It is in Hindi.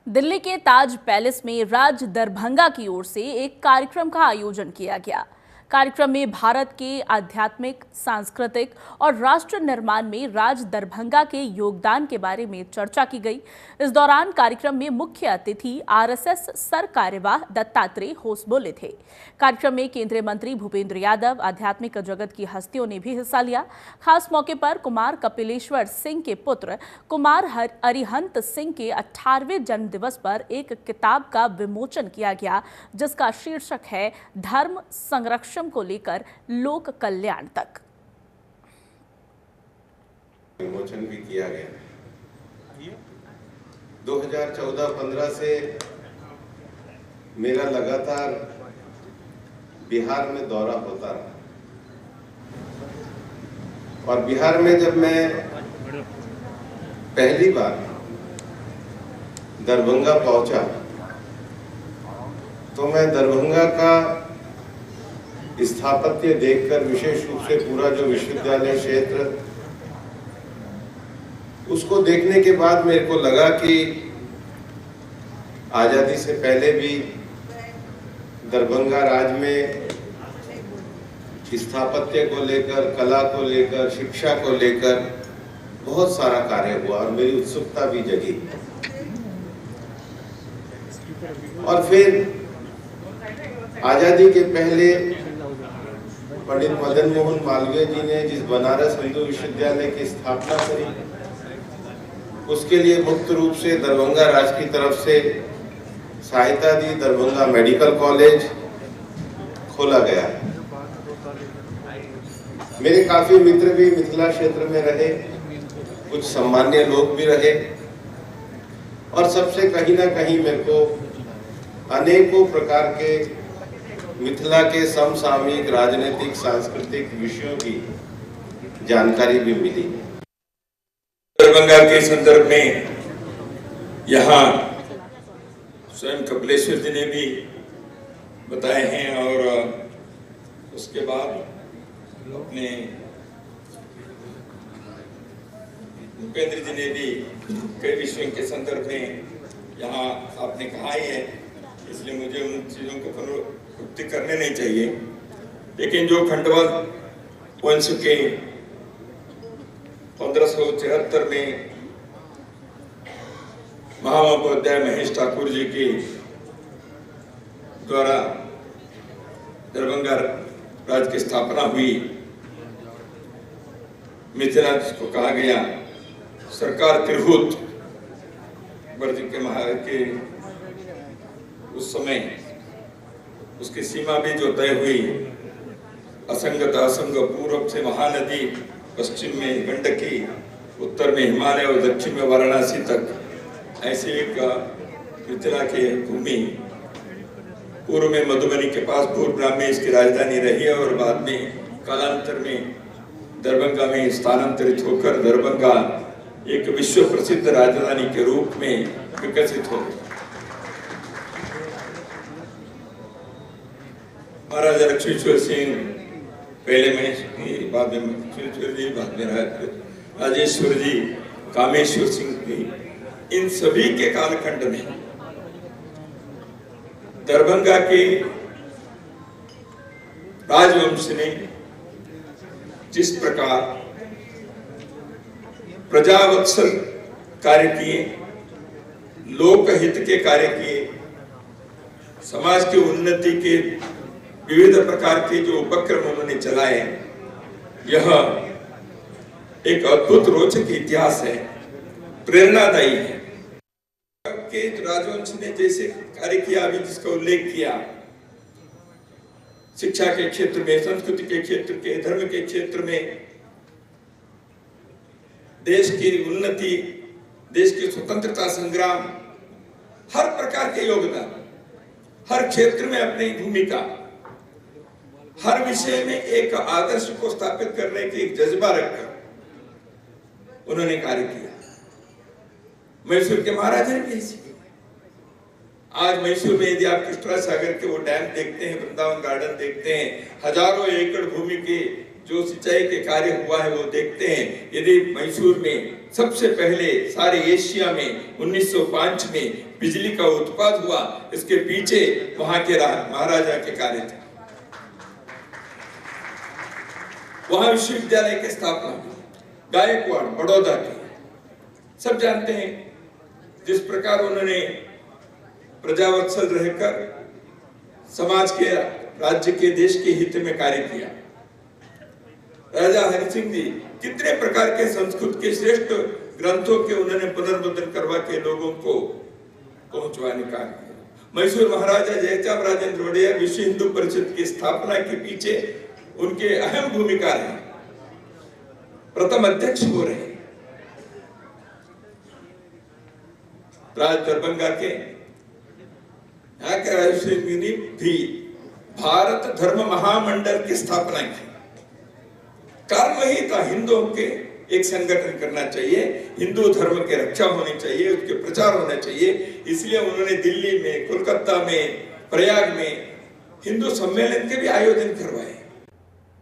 दिल्ली के ताज पैलेस में राज दरभंगा की ओर से एक कार्यक्रम का आयोजन किया गया। कार्यक्रम में भारत के आध्यात्मिक, सांस्कृतिक और राष्ट्र निर्माण में राज दरभंगा के योगदान के बारे में चर्चा की गई। इस दौरान कार्यक्रम में मुख्य अतिथि आरएसएस सर कार्यवाह दत्तात्रेय होस्ट बोले थे। कार्यक्रम में केंद्रीय मंत्री भूपेंद्र यादव, आध्यात्मिक जगत की हस्तियों ने भी हिस्सा लिया। खास मौके पर कुमार कपिलेश्वर सिंह के पुत्र कुमार अरिहंत सिंह के 18वें जन्मदिवस पर एक किताब का विमोचन किया गया, जिसका शीर्षक है धर्म संरक्षण को लेकर लोक कल्याण तक। विमोचन भी किया गया। 2014-15 से मेरा लगातार बिहार में दौरा होता रहा और बिहार में जब मैं पहली बार दरभंगा पहुंचा तो मैं दरभंगा का स्थापत्य देखकर, विशेष रूप से पूरा जो विश्वविद्यालय क्षेत्र, उसको देखने के बाद मेरे को लगा कि आजादी से पहले भी दरभंगा राज्य में स्थापत्य को लेकर, कला को लेकर, शिक्षा को लेकर बहुत सारा कार्य हुआ और मेरी उत्सुकता भी जगी। और फिर आजादी के पहले पंडित मदन मोहन मालवीय जी ने जिस बनारस हिंदू विश्वविद्यालय की स्थापना करी, उसके लिए मुक्त रूप से दरभंगा राज्य की तरफ से सहायता दी। दरभंगा मेडिकल कॉलेज खोला गया। मेरे काफी मित्र भी मिथिला क्षेत्र में रहे, कुछ सम्मान्य लोग भी रहे और सबसे कहीं ना कहीं मेरे को अनेकों प्रकार के मिथिला के समसामयिक, राजनीतिक, सांस्कृतिक विषयों की जानकारी भी मिली। दरभंगा के संदर्भ में यहाँ स्वयं कपिलेश्वर जी ने भी बताए हैं और उसके बाद अपने भूपेंद्र जी ने भी कई विषयों के संदर्भ में यहाँ आपने कहा ही है, इसलिए मुझे उन चीजों को पुनरुक्ति करने नहीं चाहिए। लेकिन जो खंडवा वंश के 1573 में महामहोपाध्याय महेश ठाकुर जी के द्वारा दरभंगा राज्य की स्थापना हुई, मिथिला जिसको कहा गया, सरकार तिरहुत वर्ज के उस समय उसकी सीमा भी जो तय हुई, असंगत असंग, पूर्व से महानदी, पश्चिम में गंडकी, उत्तर में हिमालय और दक्षिण में वाराणसी तक, ऐसे एक मिथिला की भूमि पूर्व में मधुबनी के पास भूरग्राम में इसकी राजधानी रही है और बाद में कालांतर में दरभंगा में स्थानांतरित होकर दरभंगा एक विश्व प्रसिद्ध राजधानी के रूप में विकसित हो गई। महाराजा लक्ष्मीश्वर सिंह पहले में, बाद में लक्ष्मीश्वर जी, बाद में राजेश्वर जी, कामेश्वर सिंह जी, इन सभी के कालखंड में दरभंगा के राजवंश ने जिस प्रकार प्रजावत्सल कार्य किए, लोकहित के कार्य किए, समाज की उन्नति के विविध प्रकार के जो उपक्रम उन्होंने चलाए, यह एक अद्भुत रोचक इतिहास है, प्रेरणादायी है। के राजवंश ने जैसे कार्य किया, अभी जिसका उल्लेख किया, शिक्षा के क्षेत्र में, संस्कृति के क्षेत्र के, धर्म के क्षेत्र में, देश की उन्नति, देश की स्वतंत्रता संग्राम, हर प्रकार के योगदान, हर क्षेत्र में अपनी भूमिका, हर विषय में एक आदर्श को स्थापित करने की एक जज्बा रखकर उन्होंने कार्य किया। मैसूर के महाराजा ने भी ऐसी की। आज मैसूर में यदि आप कृष्णराज सागर के वो डैम देखते हैं, वृंदावन गार्डन देखते हैं, हजारों एकड़ भूमि के जो सिंचाई के कार्य हुआ है वो देखते हैं, यदि मैसूर में सबसे पहले सारे एशिया में 1905 में बिजली का उत्पाद हुआ, इसके पीछे वहां के महाराजा के कार्य थे। वहां विश्वविद्यालय की स्थापना हुई, गायकवाड़ बड़ौदा के, सब जानते हैं जिस प्रकार उन्होंने प्रजावत्सल रहकर समाज के, राज्य के, देश के हित में कार्य किया। राजा हरि सिंह जी कितने प्रकार के संस्कृत के श्रेष्ठ ग्रंथों के उन्होंने पुनर्मुद्रण करवा के लोगों को पहुंचवाने का किया। मैसूर महाराजा जयचाम राजेंद्र वडेयर विश्व हिंदू परिषद की स्थापना के पीछे उनके अहम भूमिका है, प्रथम अध्यक्ष हो रहे। राज दरभंगा के यहाँ के राजश्री ने भी भारत धर्म महामंडल की स्थापना की। कारण वही था, हिंदुओं के एक संगठन करना चाहिए, हिंदू धर्म की रक्षा होनी चाहिए, उसके प्रचार होना चाहिए। इसलिए उन्होंने दिल्ली में, कोलकाता में, प्रयाग में हिंदू सम्मेलन के भी आयोजन करवाए।